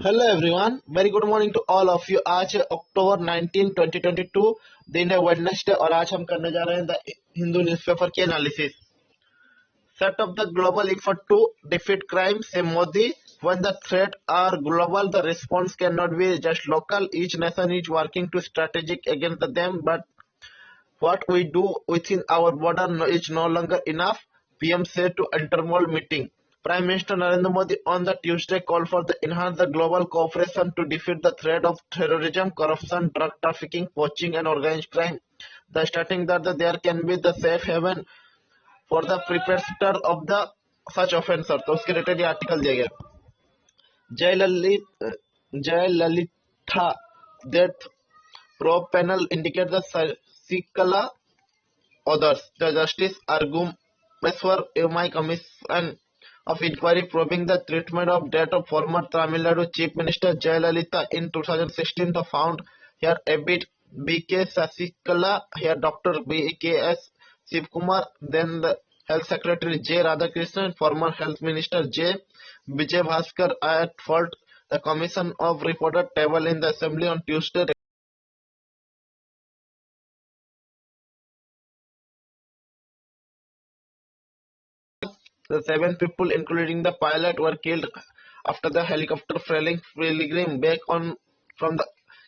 Hello everyone, very good morning to all of you. आज है अक्टूबर 19 2022, दिन है वेडनेसडे और आज हम करने जा रहे हैं द हिंदू न्यूज़पेपर की analysis. Set off the global effort to defeat crime से Modi, when the threat are global the response cannot be just local, each nation is working to strategic against them, but what we do within our border is no longer enough, PM said to Interpol meeting. Prime Minister Narendra Modi on the Tuesday called for the enhance the global cooperation to defeat the threat of terrorism, corruption, drug trafficking, poaching, and organized crime. The stating that there can be the safe haven for the perpetrator of the such offencer. तो उसके related ये article दिया गया। Jayalalitha Jayalalithaa death probe panel indicate the Sikala others. The Justice Argumeswar MI Commission of Inquiry probing the treatment of death of former Tamil Nadu Chief Minister Jayalalitha in 2016 found here Abid B.K. Sasikala, here Dr. B.K.S. Shivkumar, then the Health Secretary J. Radhakrishnan, former Health Minister J. Vijay Bhaskar at fault. The commission of reported table in the Assembly on Tuesday. The seven people, including the pilot, were killed after the helicopter failing pilgrim back on from the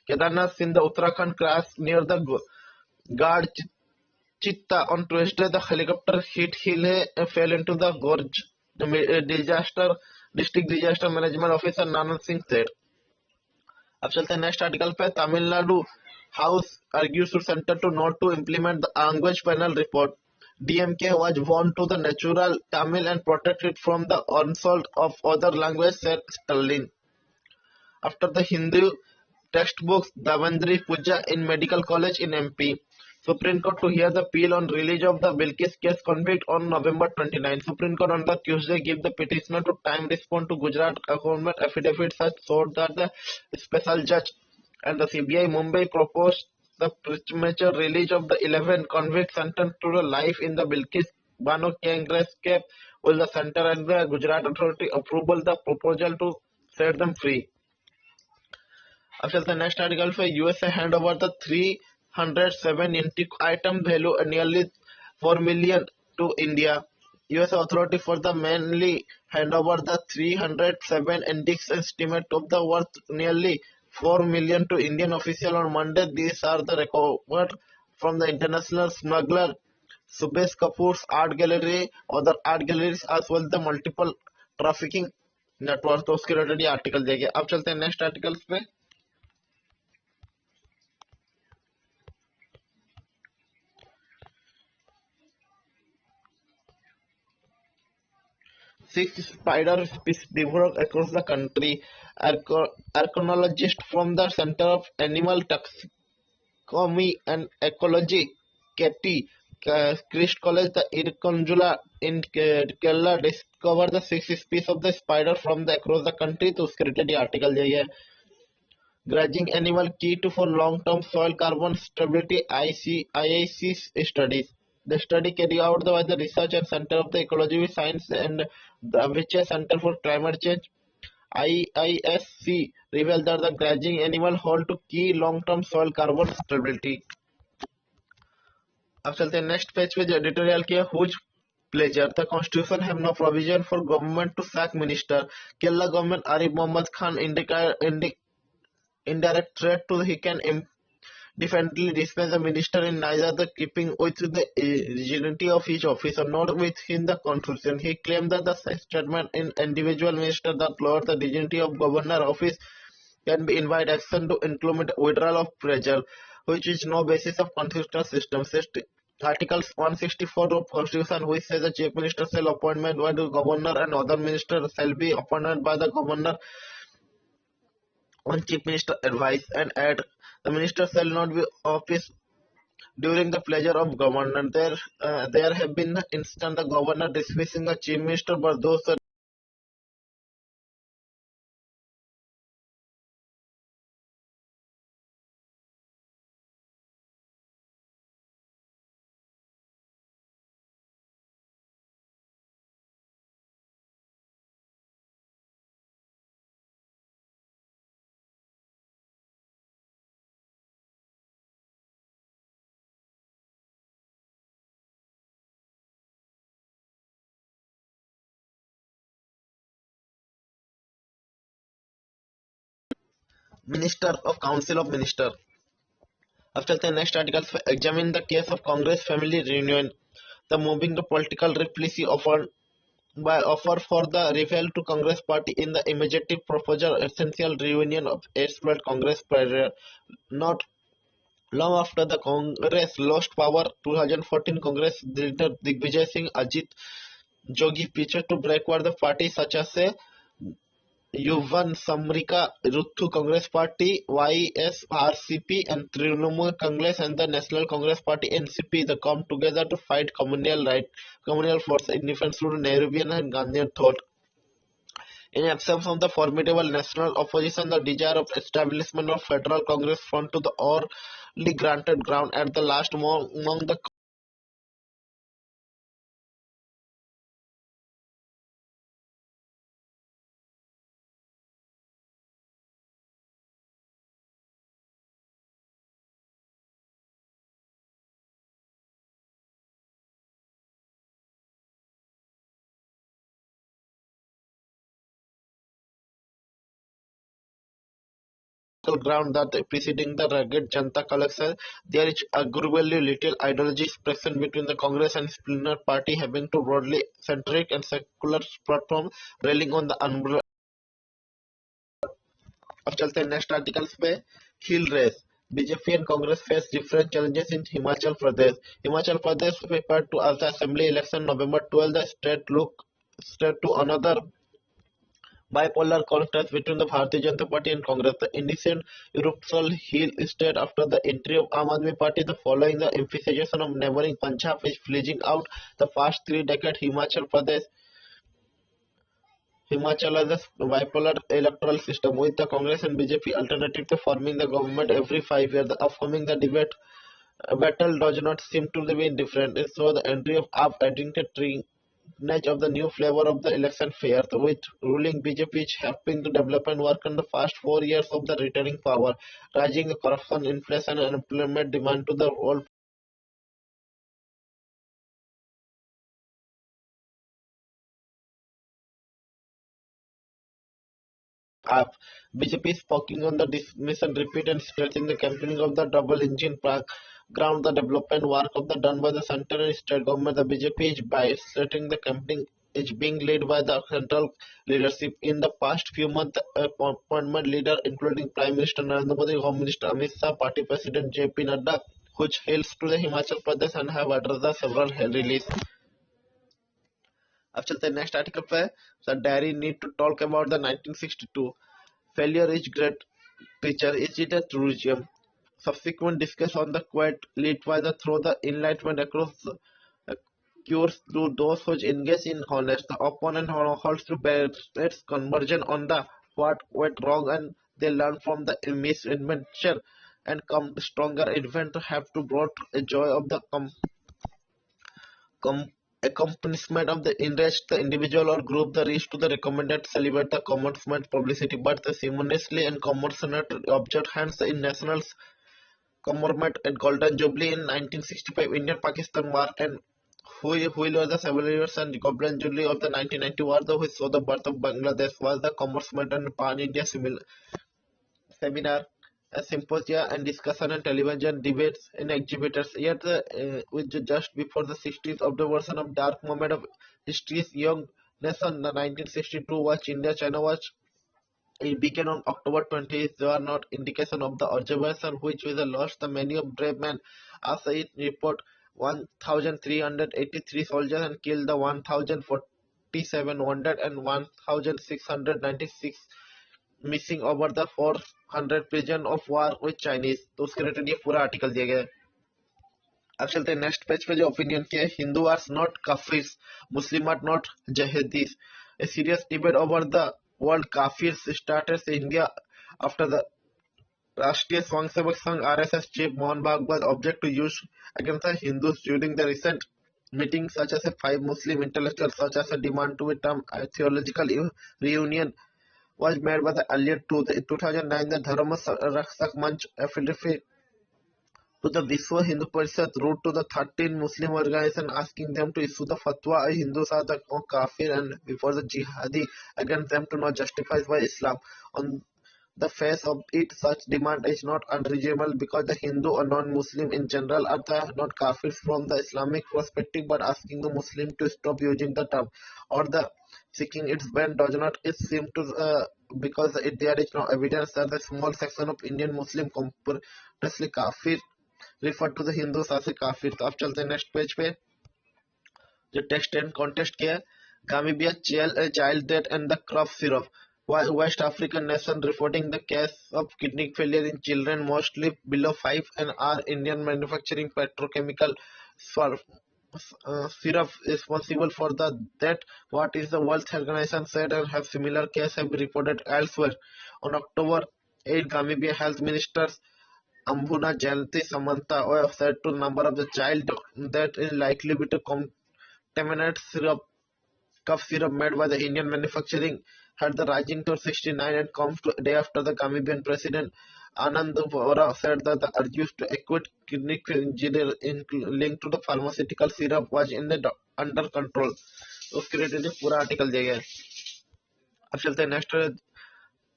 Kedarnath in the Uttarakhand crashed near the Gad Chitta on Tuesday. The helicopter hit hill and fell into the gorge. The disaster district disaster management officer Nanand Singh said. अब चलते हैं next article पे। Tamil Nadu house argues to center to not to implement the language panel report. DMK was born to the natural Tamil and protect it from the onslaught of other languages, said Stalin. After the Hindu textbooks Davandri Puja in Medical College in MP, Supreme Court to hear the appeal on release of the Bilkis case convict on November 29. Supreme Court on the Tuesday give the petitioner to time respond to Gujarat government affidavit such showed that the special judge and the CBI Mumbai proposed the premature release of the 11 convicts sentenced to life in the Bilkis Bano Congress case. Will the center and the Gujarat authority approval the proposal to set them free? अब चलते हैं next article पे। USA hand over the 307 antique item value nearly 4 million to India. US authority for the mainly hand over the 307 antiques estimate of the worth nearly 4 million to Indian official on Monday. These are the recovered from the international smuggler Subes Kapoor's art gallery, other art galleries as well the multiple trafficking network. तो उसके related ये article देंगे। अब चलते हैं next articles पे। Six spider species developed across the country. Archaeologists from the Center of Animal Taxonomy and Ecology, Katie Christ College, the Irkonjula in Kerala, discovered the six species of the spider from the across the country. तो उसके related ये article दिया है। Grazing animal key to for long-term soil carbon stability IIC studies. The study carried out by the Research and Center of the Ecology Science and the which Center for Climate Change IISC revealed that the grazing animal hold to key long-term soil carbon stability. अब चलते हैं next page पे जो editorial किया whose pleasure. The constitution have no provision for government to sack minister. Kerala government Arif Mohammed Khan indirect threat to he can indefinitely dispense the minister in neither the keeping with the dignity of his office or not within the constitution. He claimed that the statement in individual minister that lowered the dignity of governor office can be invite action to include withdrawal of pressure, which is no basis of constitutional system. Article 164 of Constitution, which says the Chief Minister shall appointment by the Governor and other ministers shall be appointed by the Governor on Chief Minister advice, and add the Minister shall not be office during the pleasure of Governor. There have been instances the Governor dismissing the Chief Minister, but those Minister of Council of Minister. After the next article, examine the case of Congress family reunion. The moving the political replicacy offered by offer for the referral to Congress party in the immediate proposal essential reunion of its Congress period. Not long after the Congress lost power, 2014 Congress leader Digvijay Singh Ajit Jogi picture to backward the party such as a Yuvan Samrika Ruthu Congress Party, YSRCP, and Trinamool Congress and the National Congress Party (NCP) they come together to fight communal force in defense to Nehruvian and Gandhian thought. In absence of the formidable national opposition, the desire of establishment of federal Congress front to the orally granted ground at the last among the ground that preceding the rugged Janta collection, there is arguably little ideology present between the Congress and splinter party having two broadly centric and secular platform railing on the umbrella. अब चलते हैं next articles पे hill race BJP and Congress face different challenges in Himachal Pradesh. Himachal Pradesh prepared to as the assembly election November 12. The state look state to another bipolar contest between the Bharatiya Janata Party and Congress. The indecent eruptional hill state after the entry of Aam Aadmi Party, the following the emphasization of neighboring Punjab is fledging out the past 3 decades. Himachal has a bipolar electoral system with the Congress and BJP alternative to forming the government every 5 years. The upcoming the debate battle does not seem to be different. So the entry of up adding the teenage of the new flavor of the election fair, with ruling BJP is helping to develop and work on the past 4 years of the returning power, rising corruption, inflation, and employment demand to the world. Up. BJP is focusing on the dismiss and repeat and stressing the campaigning of the double engine ground the development work of the done by the central and state government. The BJP is by stating the campaigning is being led by the central leadership. In the past few months, appointment leader including Prime Minister Narendra Modi, Home Minister Amit Shah, Party President JP Nadda, which hails to the Himachal Pradesh and have addressed the several release. अब चलते हैं next article पे sir diary need to talk about the 1962 failure is great teacher is it a truism subsequent discussion on the quote lead by the through the enlightenment across the cures through those who engage in honest the opponent holds to bear its conversion on the what went wrong and they learn from the misadventure and come stronger event to have to brought a joy of the com- accomplishment of the enriched the individual or group the reach to the recommended celebrate the commencement publicity but the simultaneously and commensurate object hands in nationals commemorate and golden jubilee in 1965 Indian Pakistan war and who were the celebrations and golden jubilee of the 1990 war the which saw the birth of Bangladesh was the commencement and pan India seminar, a symposia and discussion and television debates and exhibitors. Yet, with just before the 60th of the version of dark moment of history's young nation, the 1962 watch India China watch. It began on October 20th. There are not indication of the observation which was lost the many of brave men. As it report 1,383 soldiers and killed the 1,047 wounded and 1,696 missing over the 400 prison of war with Chinese तो उसके related ये पूरा article दिया गया है अब चलते हैं नेक्स्ट पेज पे जो ओपिनियन किया है Hindu are not kafir Muslim are not jihadis a serious debate over the word kafir started in India after the राष्ट्रीय Swayamsevak Sangh RSS chief Mohan Bhagwat object to use against the Hindus during the recent meeting such as a 5 Muslim intellectuals such as a demand to a term a theological reunion was made by the earlier to the 2009 the Dharma Rakshak Manch affiliate to the Vishwa Hindu Parishad wrote to the 13 Muslim organizations asking them to issue the fatwa Hindus are the kafir and before the jihadi against them to not justified by Islam. On the face of it. Such demand is not unreasonable because the Hindu or non-Muslim in general are not kafirs from the Islamic perspective, but asking the Muslim to stop using the term or the seeking its ban does not it seem to because there is no evidence that the small section of Indian Muslim comparatively kafir refer to the Hindus as a kafir. तो अब चलते हैं next page पे जो test and contest किया Gamibia child death and the crop syrup. West African nation reporting the case of kidney failure in children mostly below 5 and are Indian manufacturing petrochemical syrup responsible for the death. What is the World Health Organization said and have similar case have been reported elsewhere. On October 8, Gamibia health ministers Ambuna Jayanti Samanta said to number of the child that is likely to contaminate syrup cough syrup made by the Indian manufacturing had the rising to 69 and comes to a day after the Gambian president Anand Vora said that the urge to acute kidney injury linked to the pharmaceutical syrup was in the under control. उसके related पूरा article दिया गया है. अब चलते हैं next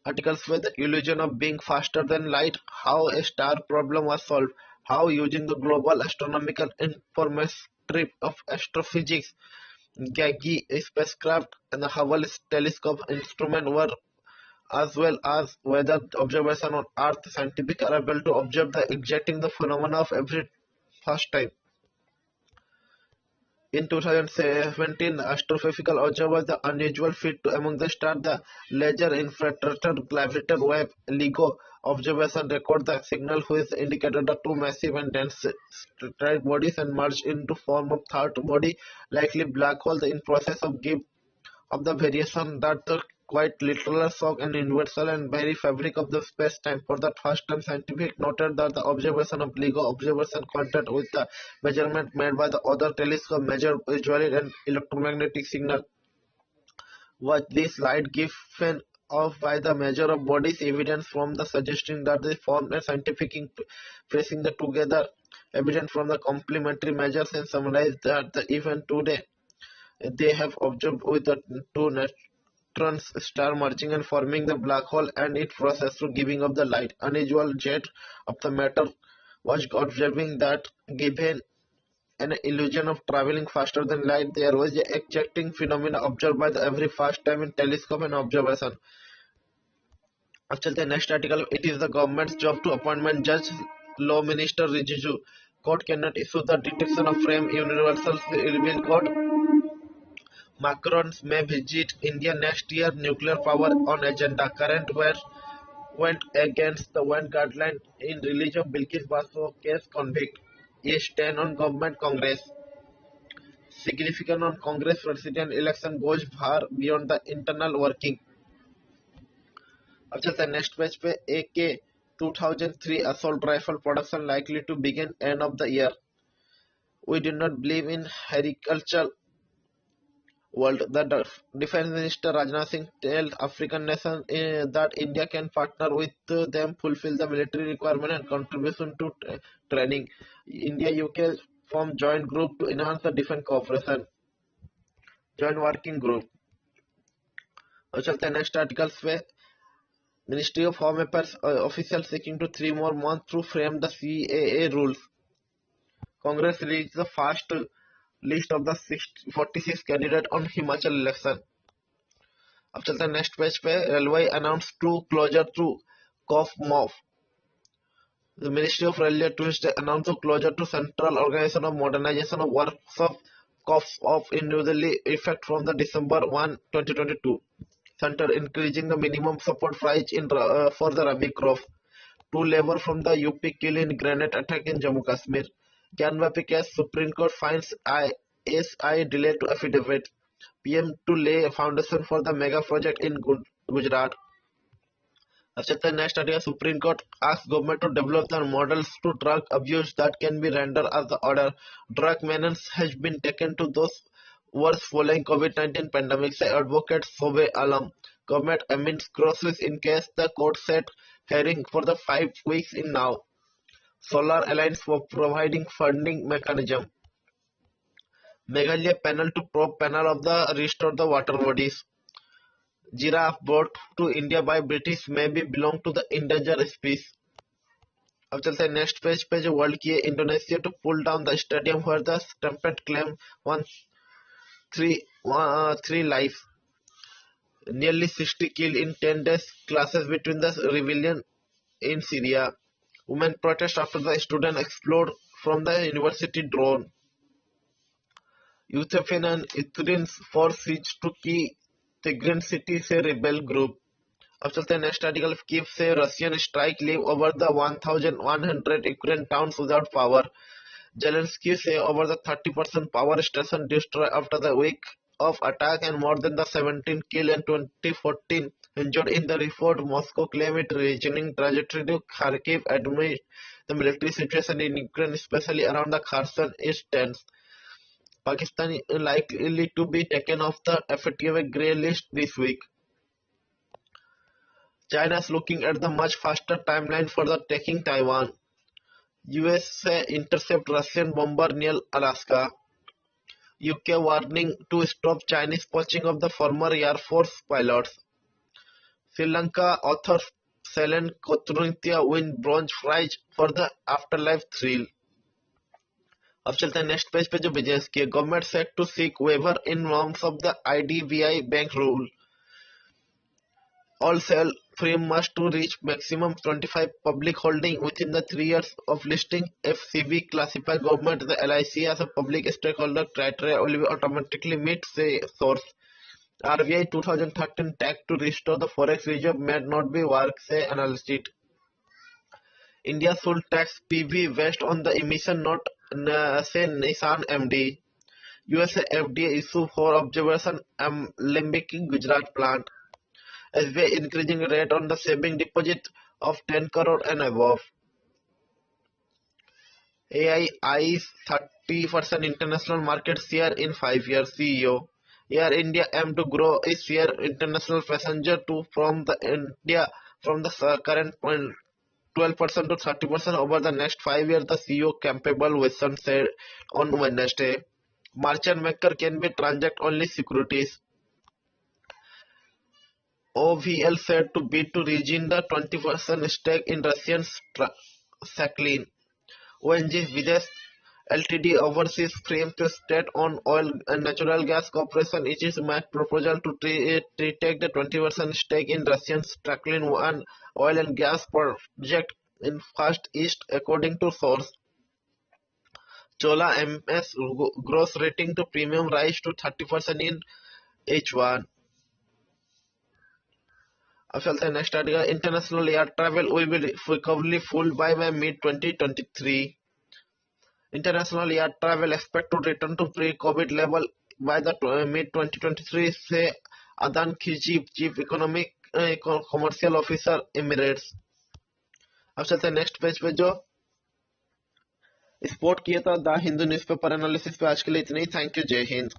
articles with the illusion of being faster than light, how a star problem was solved, how using the global astronomical information of astrophysics Gaggy spacecraft and the Hubble telescope instrument were as well as weather observation on Earth scientific are able to observe the exacting the phenomena of every first time. In 2017, the astrophysical observers the unusual feat among the stars, the Laser Infrared Gravitational Wave LIGO observation record the signal which indicated the two massive and dense stellar bodies and merged into form of third body, likely black hole. In process of give of the variation that the quite literal shock and universal and very fabric of the space-time. For the first time, scientific noted that the observation of LIGO observation contact with the measurement made by the other telescope measure visually and electromagnetic signal. Was this light given off by the measure of bodies evidence from the suggesting that they formed a scientific pressing the together evidence from the complementary measures and summarize that the event today they have observed with the two neutrons star merging and forming the black hole and its process through giving of the light. Unusual jet of the matter was observing that given an illusion of traveling faster than light, there was a ejecting phenomena observed by the every first time in telescope and observation. अब चलते हैं next article. It is the government's job to appointment judge law minister Rijiju. Court cannot issue the detection of frame universal civil code. Macron may visit India next year. Nuclear power on agenda. Current went against the one guideline in release of Bilkis Basu case convict. A stand on government Congress. Significant on Congress president election goes far beyond the internal working. अब चलते हैं next page पे. AK 2003 assault rifle production likely to begin end of the year. We do not believe in agricultural world. The Defense Minister Rajnath Singh told African nations that India can partner with them, fulfill the military requirement and contribution to training. India UK form joint group to enhance the defense cooperation. Joint working group. अब चलते हैं next articles पे. Ministry of Home Affairs officials seeking to 3 more months to frame the CAA rules. Congress released the first list of the 46 candidates on Himachal election. अब चलते हैं next page पे. Railway announced to closure to Cough Mouth. The Ministry of Railway Tuesday announced the closure to Central Organization of Modernization of Works of Cough Off in New Delhi effect from the December 1, 2022. Center increasing the minimum support price in for the rabi crop. 2 labor from the UP kill in grenade attack in Jammu Kashmir. Janvapi case Supreme Court finds ISI delay to affidavit. PM to lay a foundation for the mega project in Gujarat. Next article. Supreme Court asks government to develop the models to drug abuse that can be rendered as the order. Drug menace has been taken to those worse following COVID-19 pandemic, say advocate Sobe Alam. Government amends groceries in case the court set hearing for the 5 weeks in now. Solar Alliance for providing funding mechanism. Meghalaya panel to probe panel of the restore the water bodies. Giraffe brought to India by British may be belong to the endangered species. अब चलते हैं next page पे जो world की है Indonesia to pull down the stadium where the stampede claim one three lives. Nearly 60 killed in 10 days clashes between the rebellion in Syria. Women protest after the student explode from the university drone. Ethiopian and Eritreans force siege to key Tigray city से rebel group. अब चलते हैं next article Kyiv से Russian strike leave over the 1100 Ukraine towns without power. Zelensky say over the 30% power station destroyed after the week of attack and more than the 17 killed and 2014 injured in the report. Moscow claimed it reasoning trajectory to Kharkiv admit the military situation in Ukraine, especially around the Kherson, is tense. Pakistan is likely to be taken off the FATF grey list this week. China is looking at the much faster timeline for the taking Taiwan. USA intercept Russian bomber near Alaska. UK warning to stop Chinese poaching of the former Air Force pilots. Sri Lanka author Selen Kotruntia win bronze prize for the afterlife thrill. अब चलते हैं next page पे जो business की government set to seek waiver in norms of the IDBI bank rule. All sell free must to reach maximum 25 public holding within the 3 years of listing. FCB classify government the LIC as a public stakeholder criteria will automatically meet say source. RBI 2013 tax to restore the forex reserve may not be work say analyst. India should tax PV waste on the emission not say Nissan MD. USA FDA issue for observation Limbic Gujarat plant. SBI increasing rate on the saving deposit of 10 crore and above. AI eyes 30% international market share in 5 years. CEO. Air India aim to grow its share international passenger to from the current 12% to 30% over the next 5 years. The CEO capable Wilson said on Wednesday. Merchant maker can be transact only securities. OVL said to bid to regain the 20% stake in Russian Sakhalin. ONGC Videsh Ltd oversees frame to state-owned oil and natural gas corporation. It is made proposal to take the 20% stake in Russian Sakhalin and oil and gas project in First East, according to source. Chola MS gross rating to premium rise to 30% in H1. अब चलते हैं next article international air travel will be recoverly full by mid 2023. International air travel expect to return to pre-COVID level by the mid 2023 से Adnan Kazim chief economic commercial officer Emirates. अब चलते हैं next page पे जो sport किया था the Hindu newspaper analysis पे. आज के लिए इतना ही. Thank you. जय हिंद.